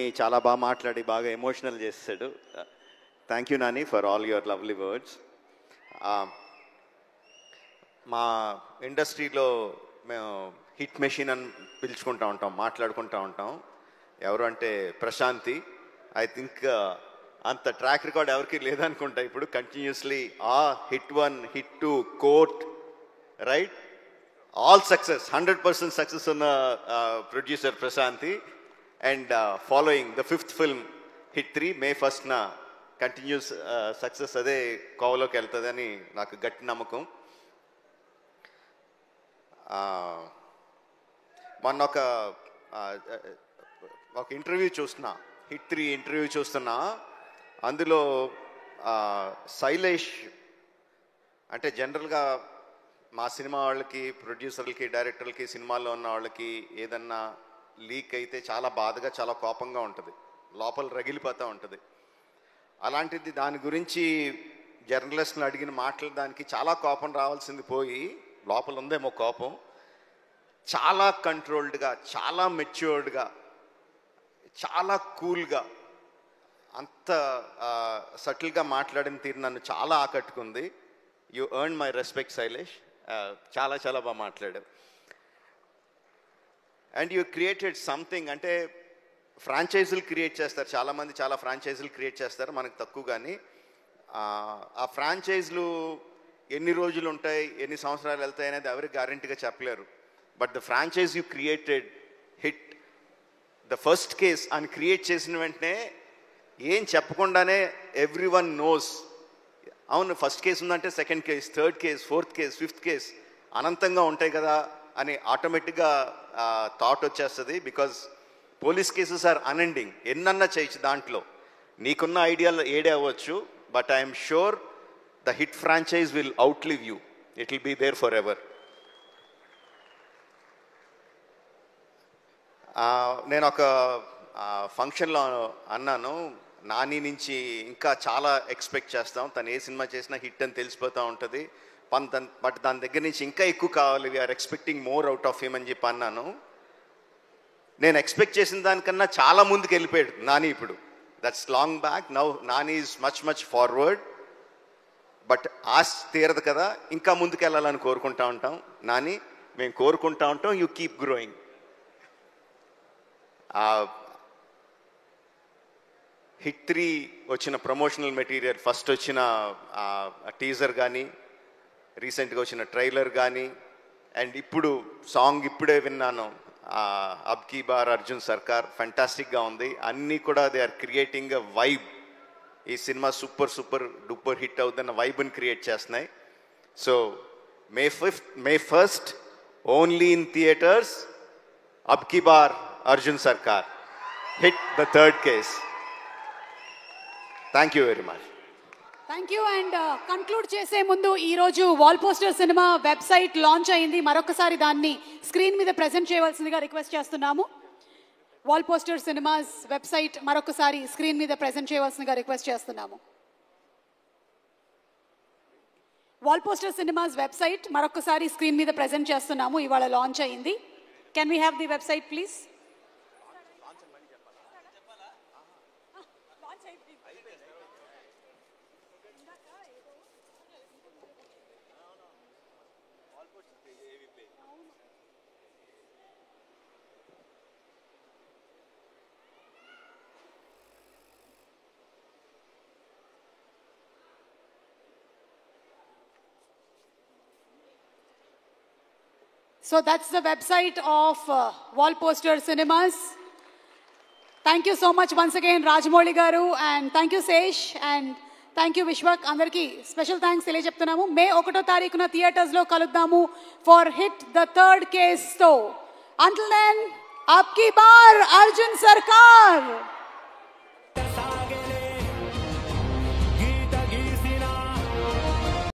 చాలా బాగా మాట్లాడి బాగా ఎమోషనల్ చేసాడు. Thank you Nani for all your lovely words. మా ఇండస్ట్రీలో మేము హిట్ మెషిన్ అని పిలుచుకుంటూ ఉంటాం, మాట్లాడుకుంటూ ఉంటాం. ఎవరు అంటే ప్రశాంతి. ఐ థింక్ అంత ట్రాక్ రికార్డ్ ఎవరికి లేదనుకుంటా. ఇప్పుడు continuously hit 1, hit 2, court, right, all success, 100% success ఉన్న producer Prashanti. And following the 5th film hit 3 May 1st continuous success అదే కోవలోకి వెళ్తుందని నాకు గట్టి నమ్మకం. మొన్న ఒక ఇంటర్వ్యూ చూస్తున్నా, హిట్ 3 ఇంటర్వ్యూ చూస్తున్నా. అందులో శైలేష్ అంటే జనరల్గా మా సినిమా వాళ్ళకి, ప్రొడ్యూసర్లకి, డైరెక్టర్లకి, సినిమాల్లో ఉన్న వాళ్ళకి ఏదన్నా లీక్ అయితే చాలా బాధగా, చాలా కోపంగా ఉంటుంది, లోపల రగిలిపోతూ ఉంటుంది. అలాంటిది దాని గురించి జర్నలిస్టులు అడిగిన మాటలు దానికి చాలా కోపం రావాల్సింది పోయి లోపల ఉందేమో కోపం. చాలా కంట్రోల్డ్గా, చాలా మెచ్యూర్డ్గా, చాలా కూల్గా, అంత సటిల్గా మాట్లాడిన తీరు నన్ను చాలా ఆకట్టుకుంది. You earn my respect Shailesh. చాలా చాలా బాగా మాట్లాడారు. And you created something. అంటే ఫ్రాంచైజీలు క్రియేట్ చేస్తారు చాలామంది, చాలా ఫ్రాంచైజీలు క్రియేట్ చేస్తారు, మనకు తక్కువ. కానీ ఆ ఫ్రాంచైజీలు ఎన్ని రోజులు ఉంటాయి, ఎన్ని సంవత్సరాలు వెళ్తాయి అనేది ఎవరికి గ్యారెంటీగా చెప్పలేరు. But the franchise you created hit the first case అని క్రియేట్ చేసిన వెంటనే ఏం చెప్పకుండానే ఎవ్రీ వన్ నోస్, అవును ఫస్ట్ కేసు ఉందంటే second case, third case, fourth case, fifth case అనంతంగా ఉంటాయి కదా అని ఆటోమేటిక్గా థాట్ వచ్చేస్తుంది. Because police cases are unending. ఎన్నన్నా చేయొచ్చు, దాంట్లో నీకున్న ఐడియాలు ఏడే అవ్వచ్చు. But I'm sure the hit franchise will outlive you. It will be there for ever. నేను ఒక ఫంక్షన్లో అన్నాను, నాని నుంచి ఇంకా చాలా ఎక్స్పెక్ట్ చేస్తాం, తను ఏ సినిమా చేసినా హిట్ అని తెలిసిపోతూ ఉంటుంది, బట్ దాని దగ్గర నుంచి ఇంకా ఎక్కువ కావాలి, we are expecting more out of him అని చెప్పి అన్నాను. నేను ఎక్స్పెక్ట్ చేసిన దానికన్నా చాలా ముందుకు వెళ్ళిపోయాడు నాని ఇప్పుడు. That's long back. Now Nani is much forward. But ఆశ తీరదు కదా, ఇంకా ముందుకు వెళ్ళాలని కోరుకుంటా ఉంటాం. నాని, మేము కోరుకుంటా ఉంటాం, యూ కీప్ గ్రోయింగ్. హిట్ 3 వచ్చిన ప్రమోషనల్ మెటీరియల్, ఫస్ట్ వచ్చిన టీజర్ కానీ, రీసెంట్గా వచ్చిన ట్రైలర్ కానీ, అండ్ ఇప్పుడు సాంగ్ ఇప్పుడే విన్నాను, అబ్ కీ బార్ అర్జున్ సర్కార్, ఫెంటాస్టిక్గా ఉంది. అన్నీ కూడా they are creating a vibe. ఈ సినిమా సూపర్ డూపర్ హిట్ అవుతున్న వైబ్ని క్రియేట్ చేస్తున్నాయి. So May 1st only in theatres, Ab Ki Baar Arjun Sarkar, HIT the 3rd case. Thank you very much. Thank you. And conclude చేసే ముందు ఈరోజు Wall Poster Cinema website launch అయింది. మరొకసారి దాన్ని స్క్రీన్ మీద ప్రెజెంట్ చేయవలసిందిగా రిక్వెస్ట్ చేస్తున్నాము. వాల్ పోస్టర్ సినిమాస్ వెబ్సైట్ మరొకసారి స్క్రీన్ మీద ప్రెజెంట్ చేయవలసిందిగా రిక్వెస్ట్ చేస్తున్నాము. వాల్ పోస్టర్ సినిమాస్ వెబ్సైట్ మరొకసారి స్క్రీన్ మీద ప్రెజెంట్ చేస్తున్నాము. ఇవాళ లాంచ్ అయింది. Can we have the website please? So that's the website of Wall Poster Cinemas. Thank you so much once again, Rajamouli garu, and thank you Sesh, and thank you Vishwak. Andarki special thanks teliyacheptunnamu. May 1వ తారీఖున theatres లో కలుద్దాము for hit the 3rd case. So until then, Ab Ki Baar Arjun Sarkar.